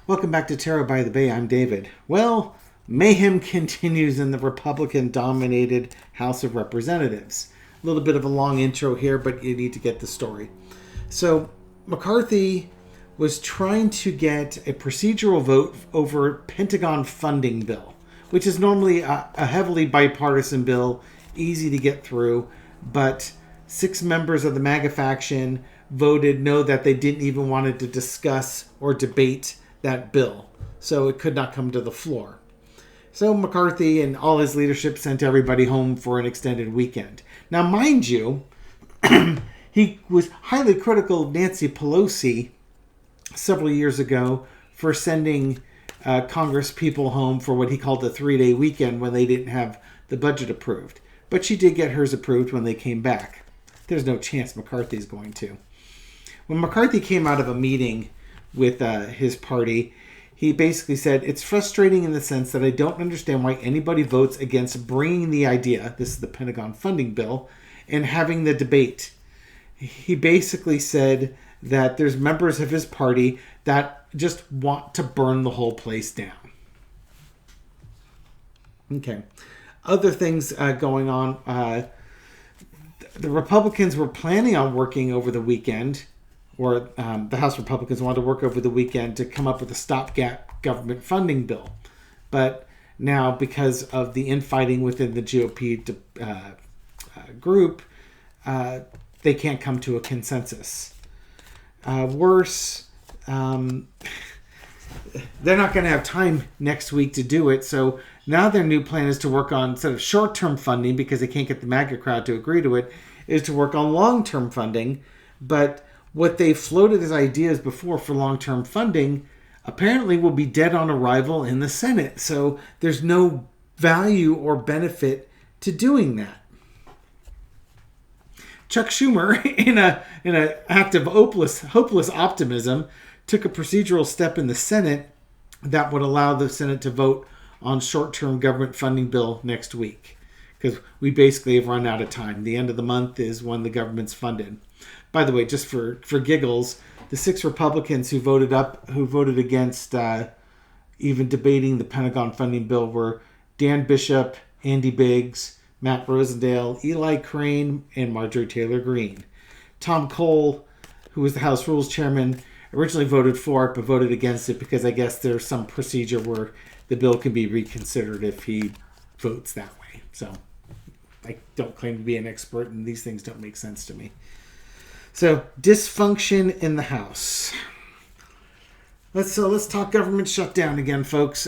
Welcome back to Tarot by the Bay. I'm David. Well, mayhem continues in the Republican-dominated House of Representatives. A little bit of a long intro here, but you need to get the story. So, McCarthy was trying to get a procedural vote over Pentagon funding bill, which is normally a heavily bipartisan bill, easy to get through, but 6 members of the MAGA faction voted no, that they didn't even want to discuss or debate that bill, so it could not come to the floor. So McCarthy and all his leadership sent everybody home for an extended weekend. Now, mind you, he was highly critical of Nancy Pelosi several years ago for sending Congress people home for what he called a 3-day weekend when they didn't have the budget approved. But she did get hers approved when they came back. There's no chance McCarthy's going to. When McCarthy came out of a meeting with his party, he basically said, "It's frustrating in the sense that I don't understand why anybody votes against bringing the idea," this is the Pentagon funding bill, "and having the debate." He basically said that there's members of his party that just want to burn the whole place down. Okay. Other things going on. The Republicans were planning on working over the weekend, or the House Republicans wanted to work over the weekend to come up with a stopgap government funding bill. But now, because of the infighting within the GOP group, they can't come to a consensus. Worse, they're not going to have time next week to do it. So now their new plan is to work on, instead of short-term funding, because they can't get the MAGA crowd to agree to it, is to work on long-term funding. But what they floated as ideas before for long-term funding apparently will be dead on arrival in the Senate. So there's no value or benefit to doing that. Chuck Schumer, in an act of hopeless optimism, took a procedural step in the Senate that would allow the Senate to vote on short-term government funding bill next week, because we basically have run out of time. The end of the month is when the government's funded. By the way, just for giggles, the 6 Republicans who voted against even debating the Pentagon funding bill were Dan Bishop, Andy Biggs, Matt Rosendale, Eli Crane, and Marjorie Taylor Greene. Tom Cole, who was the House Rules Chairman, originally voted for it, but voted against it because I guess there's some procedure where the bill can be reconsidered if he votes that way. So I don't claim to be an expert, and these things don't make sense to me. So, dysfunction in the House. Let's talk government shutdown again, folks.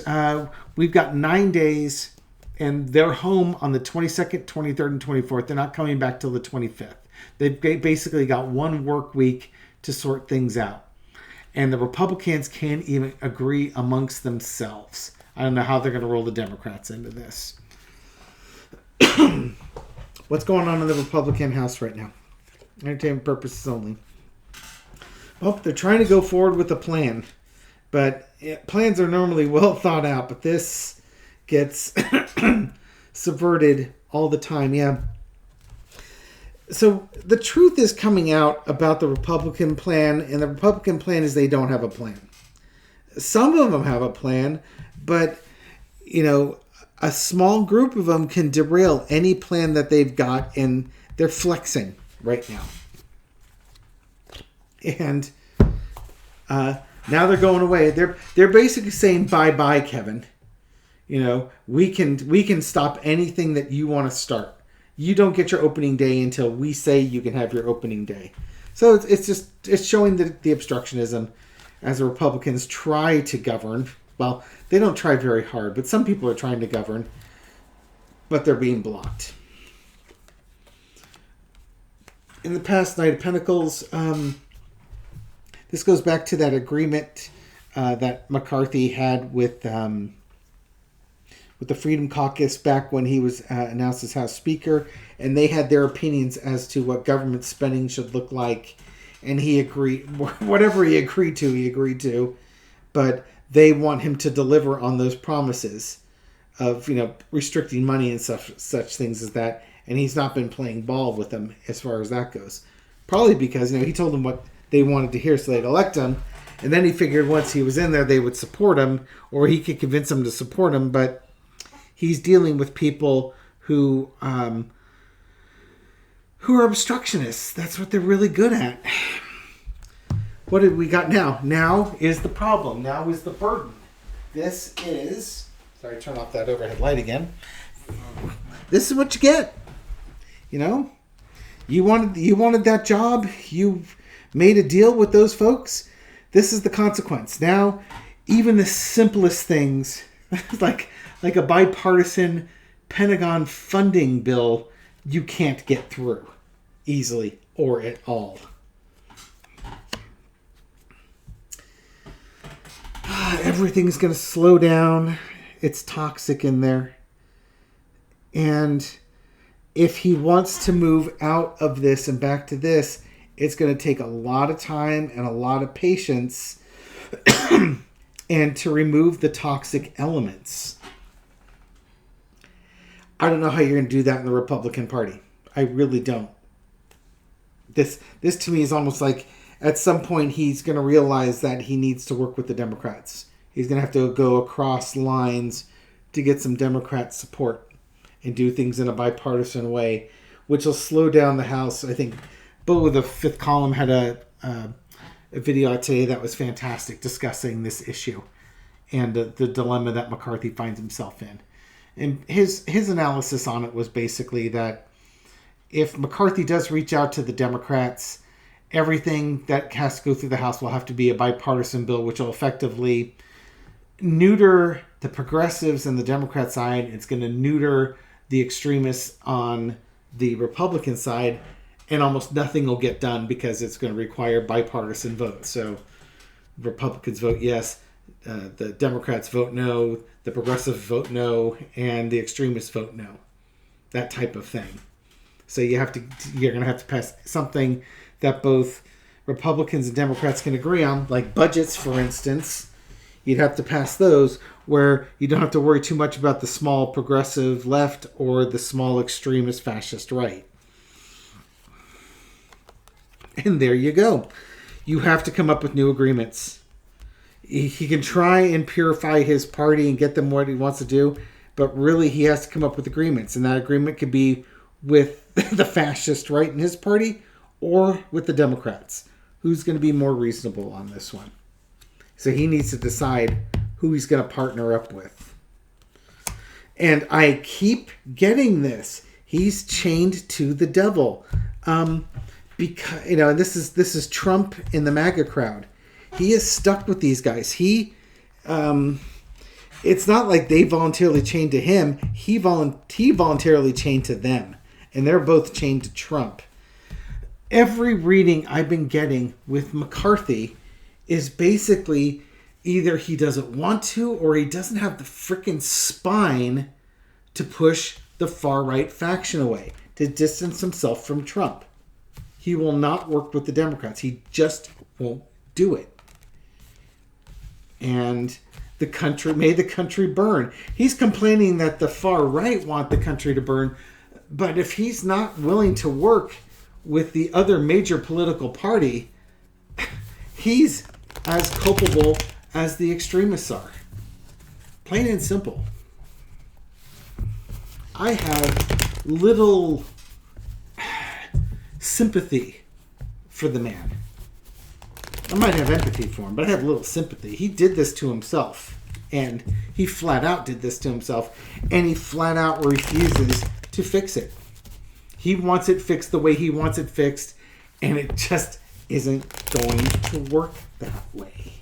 We've got 9 days, and they're home on the 22nd, 23rd, and 24th. They're not coming back till the 25th. They've basically got 1 work week to sort things out. And the Republicans can't even agree amongst themselves. I don't know how they're going to roll the Democrats into this. What's going on in the Republican House right now? Entertainment purposes only. Well, they're trying to go forward with a plan. But plans are normally well thought out. But this gets subverted all the time. Yeah. So the truth is coming out about the Republican plan. And the Republican plan is they don't have a plan. Some of them have a plan. But, a small group of them can derail any plan that they've got. And they're flexing right now. And now they're going away. They're basically saying bye-bye, Kevin. We can stop anything that you want to start. You don't get your opening day until we say you can have your opening day. So it's showing the obstructionism as the Republicans try to govern. Well, they don't try very hard, but some people are trying to govern, but they're being blocked. In the past Knight of Pentacles, this goes back to that agreement that McCarthy had with the Freedom Caucus back when he was announced as House Speaker, and they had their opinions as to what government spending should look like, and he agreed. Whatever he agreed to, but they want him to deliver on those promises of restricting money and such things as that. And he's not been playing ball with them as far as that goes. Probably because, he told them what they wanted to hear so they'd elect him. And then he figured once he was in there, they would support him, or he could convince them to support him. But he's dealing with people who are obstructionists. That's what they're really good at. What did we got now? Now is the problem. Now is the burden. This is... Sorry, turn off that overhead light again. This is what you get. You know? You wanted that job. You made a deal with those folks. This is the consequence. Now, even the simplest things, like a bipartisan Pentagon funding bill, you can't get through easily or at all. Everything's going to slow down. It's toxic in there. And if he wants to move out of this and back to this, it's going to take a lot of time and a lot of patience and to remove the toxic elements. I don't know how you're going to do that in the Republican Party. I really don't. This to me is almost like at some point he's going to realize that he needs to work with the Democrats. He's going to have to go across lines to get some Democrat support and do things in a bipartisan way, which will slow down the House. I think Bill with the Fifth Column had a video out today that was fantastic discussing this issue and the dilemma that McCarthy finds himself in. And his analysis on it was basically that if McCarthy does reach out to the Democrats, everything that has to go through the House will have to be a bipartisan bill, which will effectively neuter the progressives and the Democrat side. It's going to neuter the extremists on the Republican side, and almost nothing will get done because it's going to require bipartisan votes. So Republicans vote yes, the Democrats vote no, the progressives vote no, and the extremists vote no. That type of thing. So you're going to have to pass something that both Republicans and Democrats can agree on, like budgets, for instance. You'd have to pass those where you don't have to worry too much about the small progressive left or the small extremist fascist right. And there you go. You have to come up with new agreements. He can try and purify his party and get them what he wants to do, but really he has to come up with agreements. And that agreement could be with the fascist right in his party or with the Democrats. Who's going to be more reasonable on this one? So he needs to decide who he's going to partner up with. And I keep getting this. He's chained to the devil. Because this is Trump in the MAGA crowd. He is stuck with these guys. It's not like they voluntarily chained to him. He voluntarily chained to them. And they're both chained to Trump. Every reading I've been getting with McCarthy is basically either he doesn't want to or he doesn't have the freaking spine to push the far-right faction away, to distance himself from Trump. He will not work with the Democrats. He just won't do it. And may the country burn. He's complaining that the far-right want the country to burn, but if he's not willing to work with the other major political party, he's as culpable as the extremists are. Plain and simple. I have little sympathy for the man. I might have empathy for him, but I have little sympathy. He did this to himself, and he flat out did this to himself, and he flat out refuses to fix it. He wants it fixed the way he wants it fixed, and it just isn't going to work that way.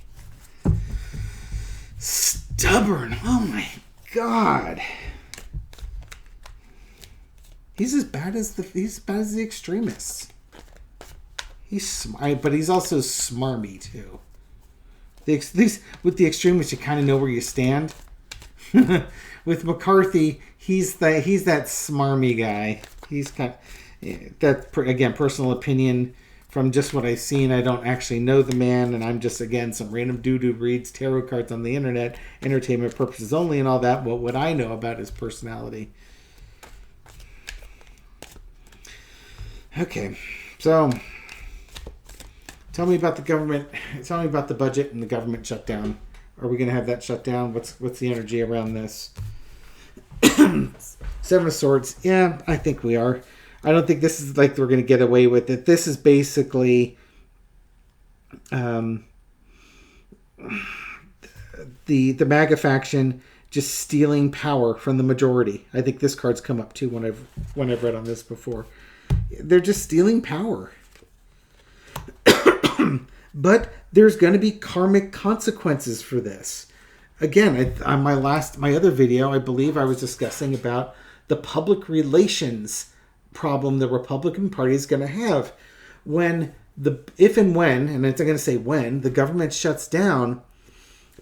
Stubborn. Oh my God. He's as bad as the extremists. But he's also smarmy too. With the extremists, you kind of know where you stand. With McCarthy, he's that smarmy guy. He's that, again, personal opinion from just what I've seen. I don't actually know the man, and I'm just, again, some random dude who reads tarot cards on the internet, entertainment purposes only, and all that. What would I know about his personality? Okay, so Tell me about the government. Tell me about the budget and the government shutdown. Are we going to have that shutdown? What's the energy around this? Seven of Swords. Yeah, I think we are. I don't think this is like we're going to get away with it. This is basically the MAGA faction just stealing power from the majority. I think this card's come up too when I've read on this before. They're just stealing power. But there's going to be karmic consequences for this. Again, on my other video, I believe I was discussing about the public relations problem the Republican Party is going to have if and when, and it's going to say when, the government shuts down.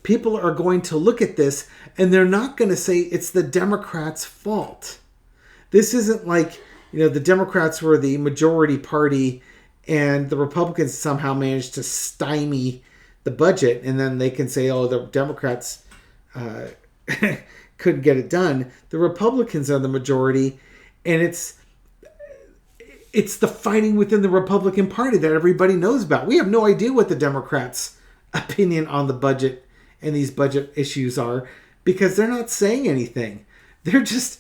People are going to look at this and they're not going to say it's the Democrats' fault. This isn't like, the Democrats were the majority party and the Republicans somehow managed to stymie the budget, and then they can say, oh, the Democrats couldn't get it done. The Republicans are the majority, and it's the fighting within the Republican Party that everybody knows about. We have no idea what the Democrats' opinion on the budget and these budget issues are because they're not saying anything. They're just,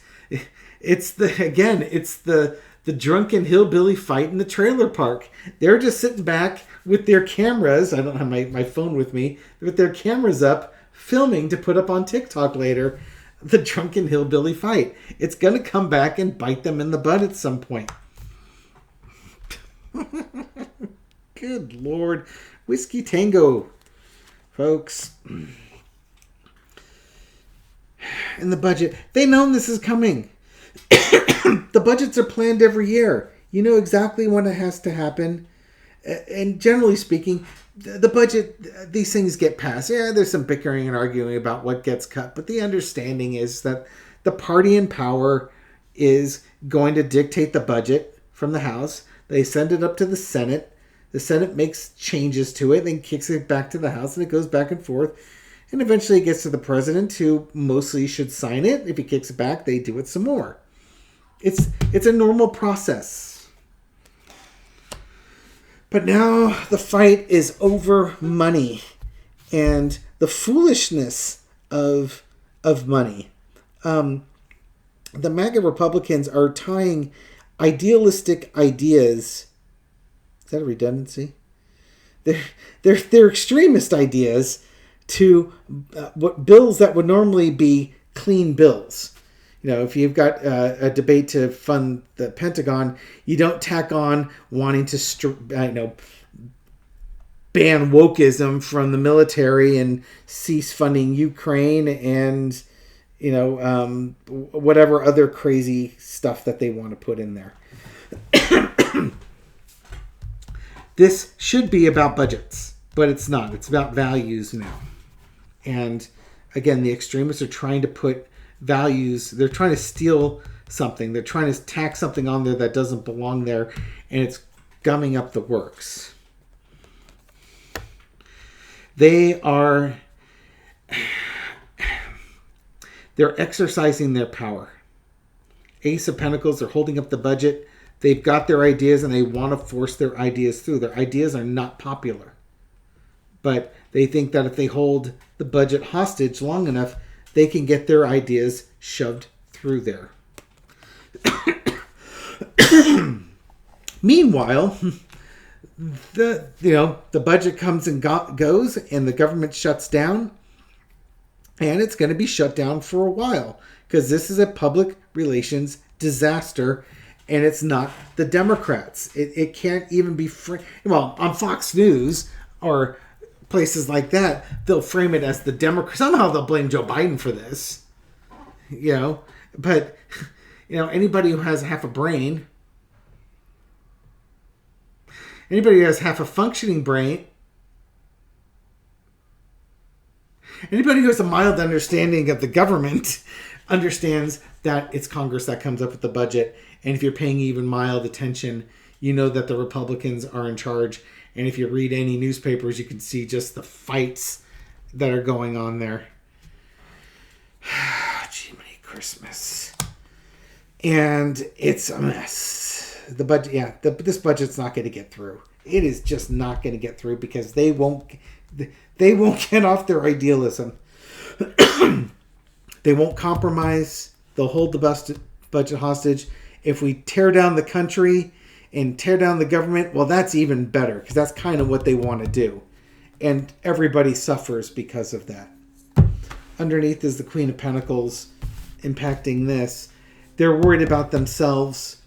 it's the drunken hillbilly fight in the trailer park. They're just sitting back with their cameras. I don't have my phone with me, with their cameras up, filming to put up on TikTok later. The drunken hillbilly fight. It's going to come back and bite them in the butt at some point. Good Lord. Whiskey Tango, folks. And the budget. They know this is coming. The budgets are planned every year. You know exactly when it has to happen. And generally speaking, the budget, these things get passed. Yeah, there's some bickering and arguing about what gets cut. But the understanding is that the party in power is going to dictate the budget from the House. They send it up to the Senate. The Senate makes changes to it, then kicks it back to the House, and it goes back and forth. And eventually it gets to the president, who mostly should sign it. If he kicks it back, they do it some more. It's a normal process. But now the fight is over money and the foolishness of money. The MAGA Republicans are tying idealistic ideas. Is that a redundancy? They're extremist ideas to what bills that would normally be clean bills. If you've got a debate to fund the Pentagon, you don't tack on wanting to ban wokeism from the military and cease funding Ukraine and whatever other crazy stuff that they want to put in there. This should be about budgets, but it's not. It's about values now. And again, the extremists are trying to put values, they're trying to steal something. They're trying to tack something on there that doesn't belong there, and it's gumming up the works. They're exercising their power. Ace of Pentacles are holding up the budget. They've got their ideas and they want to force their ideas through. Their ideas are not popular. But they think that if they hold the budget hostage long enough, they can get their ideas shoved through there. Meanwhile, the budget comes and goes, and the government shuts down, and it's going to be shut down for a while because this is a public relations disaster, and it's not the Democrats. It can't even be on Fox News or places like that, they'll frame it as the Democrats. Somehow they'll blame Joe Biden for this, But anybody who has half a brain, anybody who has half a functioning brain, anybody who has a mild understanding of the government understands that it's Congress that comes up with the budget. And if you're paying even mild attention, you know that the Republicans are in charge. And if you read any newspapers, you can see just the fights that are going on there. Jiminy Christmas. And it's a mess. The budget, this budget's not going to get through. it is just not going to get through because they won't get off their idealism. They won't compromise. They'll hold the budget hostage. If we tear down the country and tear down the government, well, that's even better because that's kind of what they want to do. And everybody suffers because of that. Underneath is the Queen of Pentacles impacting this. They're worried about themselves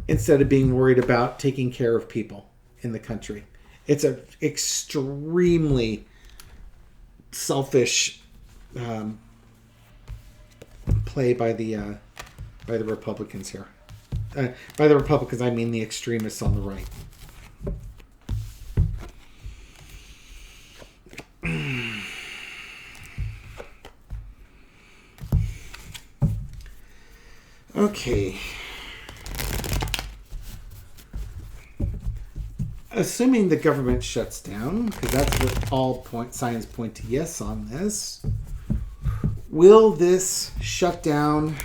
instead of being worried about taking care of people in the country. It's an extremely selfish play by the Republicans here. By the Republicans, I mean the extremists on the right. Okay. Assuming the government shuts down, because that's what all signs point to yes on this. Will this shutdown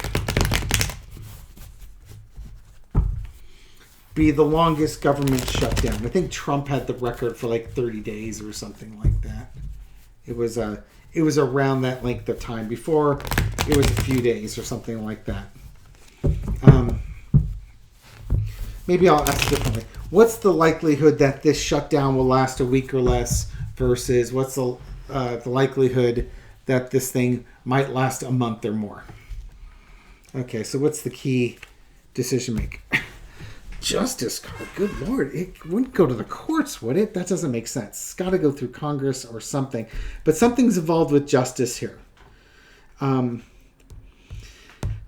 be the longest government shutdown? I think Trump had the record for like 30 days or something like that. It was around that length of time. Before, it was a few days or something like that. Maybe I'll ask differently. What's the likelihood that this shutdown will last a week or less versus what's the likelihood that this thing might last a month or more? Okay, so what's the key decision maker? Justice card, good Lord. It wouldn't go to the courts, would it? That doesn't make sense. It's got to go through Congress or something. But something's involved with justice here.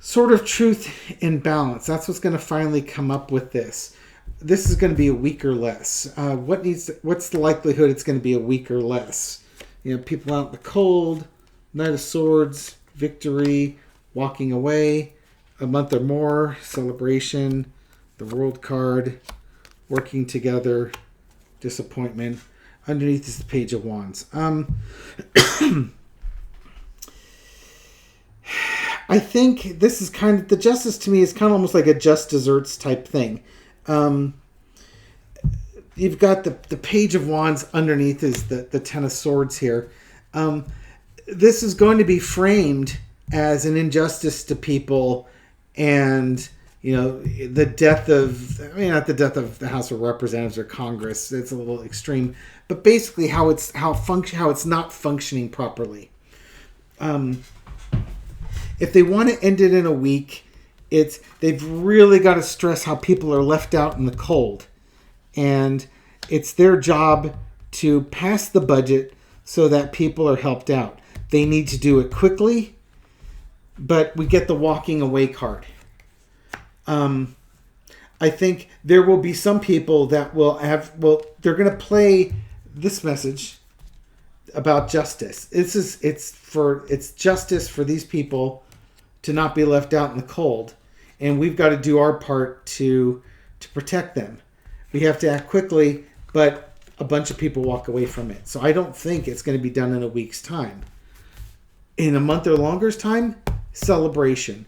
Sort of truth and balance. That's what's going to finally come up with this. This is going to be a week or less. What's the likelihood it's going to be a week or less? You know, people out in the cold, Knight of Swords, victory, walking away, a month or more, celebration, the World card, working together, disappointment. Underneath is the Page of Wands. I think this is kind of, the justice to me is kind of almost like a just desserts type thing. You've got the Page of Wands, underneath is the Ten of Swords here. This is going to be framed as an injustice to people and, you know, the death of, I mean, not the death of the House of Representatives or Congress. It's a little extreme, but basically how it's not functioning properly. If they want to end it in a week, they've really got to stress how people are left out in the cold. And it's their job to pass the budget so that people are helped out. They need to do it quickly, but we get the walking away card. I think there will be some people that they're going to play this message about justice. It's justice for these people to not be left out in the cold, and we've got to do our part to protect them. We have to act quickly, but a bunch of people walk away from it. So I don't think it's going to be done in a week's time. In a month or longer's time, celebration.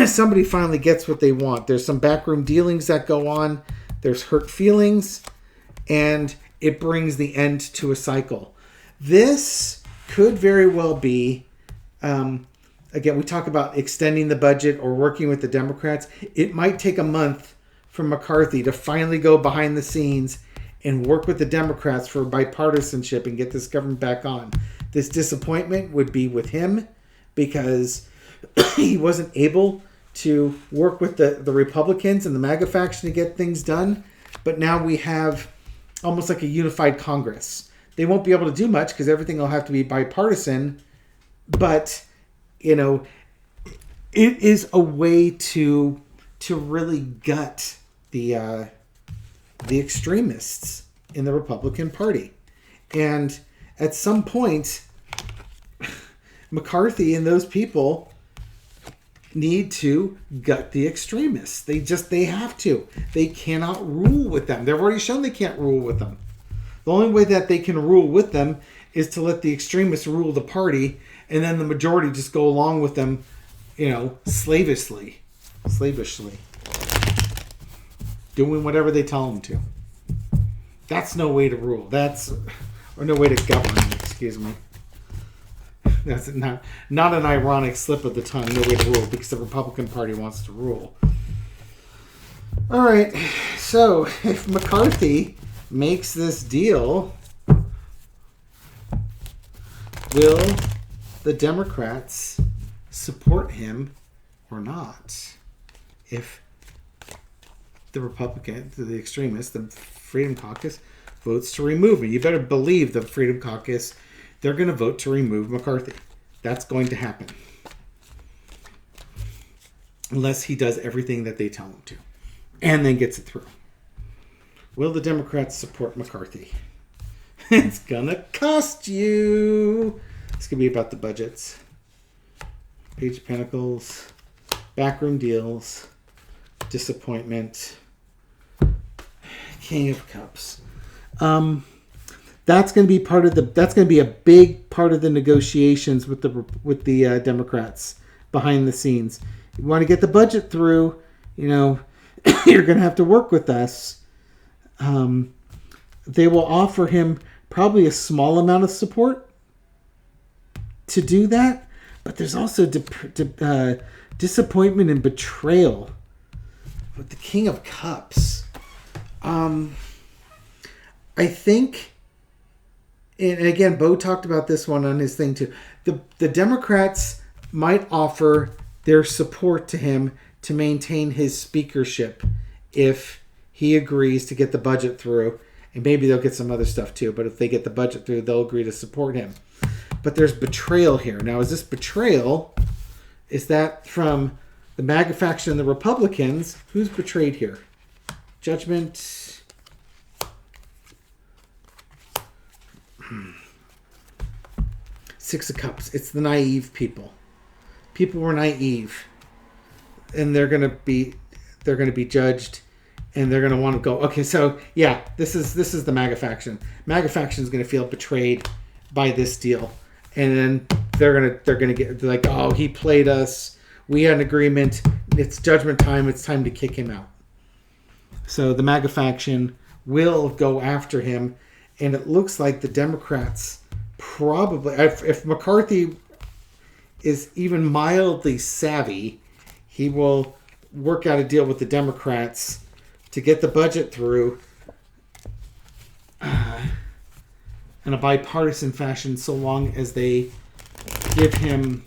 Somebody finally gets what they want. There's some backroom dealings that go on. There's hurt feelings, and it brings the end to a cycle. This could very well be, again, we talk about extending the budget or working with the Democrats. It might take a month for McCarthy to finally go behind the scenes and work with the Democrats for bipartisanship and get this government back on. This disappointment would be with him because he wasn't able to work with the Republicans and the MAGA faction to get things done. But now we have almost like a unified Congress. They won't be able to do much because everything will have to be bipartisan. But, you know, it is a way to really gut the extremists in the Republican Party. And at some point, McCarthy and those people need to gut the extremists. They have to. They cannot rule with them. They've already shown they can't rule with them. The only way that they can rule with them is to let the extremists rule the party, and then the majority just go along with them, you know, slavishly, doing whatever they tell them to. That's no way to rule. Or no way to govern, excuse me. That's not an ironic slip of the tongue, no way to rule, because the Republican Party wants to rule. All right, so if McCarthy makes this deal, will the Democrats support him or not? If the Republican, the extremists, the Freedom Caucus votes to remove him, you better believe the Freedom Caucus, they're going to vote to remove McCarthy. That's going to happen. Unless he does everything that they tell him to. And then gets it through. Will the Democrats support McCarthy? It's going to cost you. It's going to be about the budgets. Page of Pentacles. Backroom deals. Disappointment. King of Cups. That's going to be part of the. That's going to be a big part of the negotiations with the Democrats behind the scenes. You want to get the budget through, you know, you're going to have to work with us. They will offer him probably a small amount of support to do that, but there's also disappointment and betrayal with the King of Cups. I think, and again, Bo talked about this one on his thing too. The Democrats might offer their support to him to maintain his speakership if he agrees to get the budget through. And maybe they'll get some other stuff too. But if they get the budget through, they'll agree to support him. But there's betrayal here. Now, is this betrayal? Is that from the MAGA faction and the Republicans? Who's betrayed here? Judgment. Six of Cups. It's the naive people. People were naive. And they're going to be judged. And they're going to want to go, okay, so yeah, this is the MAGA faction. MAGA faction is going to feel betrayed by this deal, and then they're going to get like, oh, he played us. We had an agreement. It's judgment time. It's time to kick him out. So the MAGA faction will go after him, and it looks like the Democrats probably, if McCarthy is even mildly savvy, he will work out a deal with the Democrats to get the budget through in a bipartisan fashion, so long as they give him,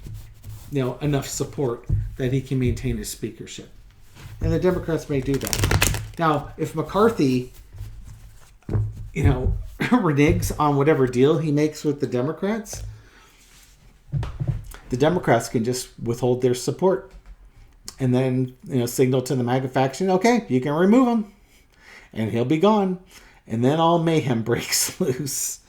enough support that he can maintain his speakership. And the Democrats may do that. Now, if McCarthy, reneges on whatever deal he makes with the Democrats can just withhold their support. And then, signal to the MAGA faction, okay, you can remove him. And he'll be gone. And then all mayhem breaks loose.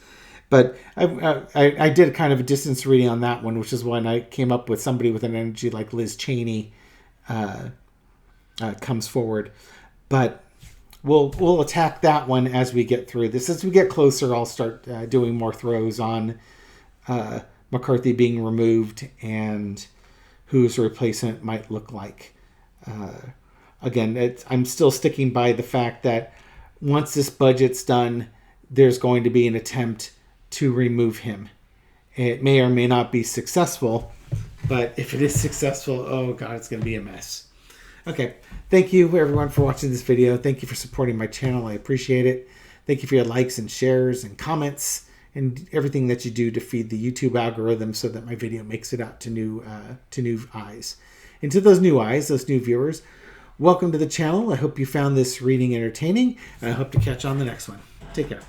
But I did kind of a distance reading on that one, which is when I came up with somebody with an energy like Liz Cheney comes forward. But we'll attack that one as we get through this. As we get closer, I'll start doing more throws on McCarthy being removed and whose replacement might look like. Again, I'm still sticking by the fact that once this budget's done, there's going to be an attempt to remove him. It may or may not be successful, but if it is successful, oh God, it's going to be a mess. Okay, thank you everyone for watching this video. Thank you for supporting my channel. I appreciate it. Thank you for your likes and shares and comments and everything that you do to feed the YouTube algorithm so that my video makes it out to new eyes. And to those new eyes, those new viewers, welcome to the channel. I hope you found this reading entertaining, and I hope to catch you on the next one. Take care.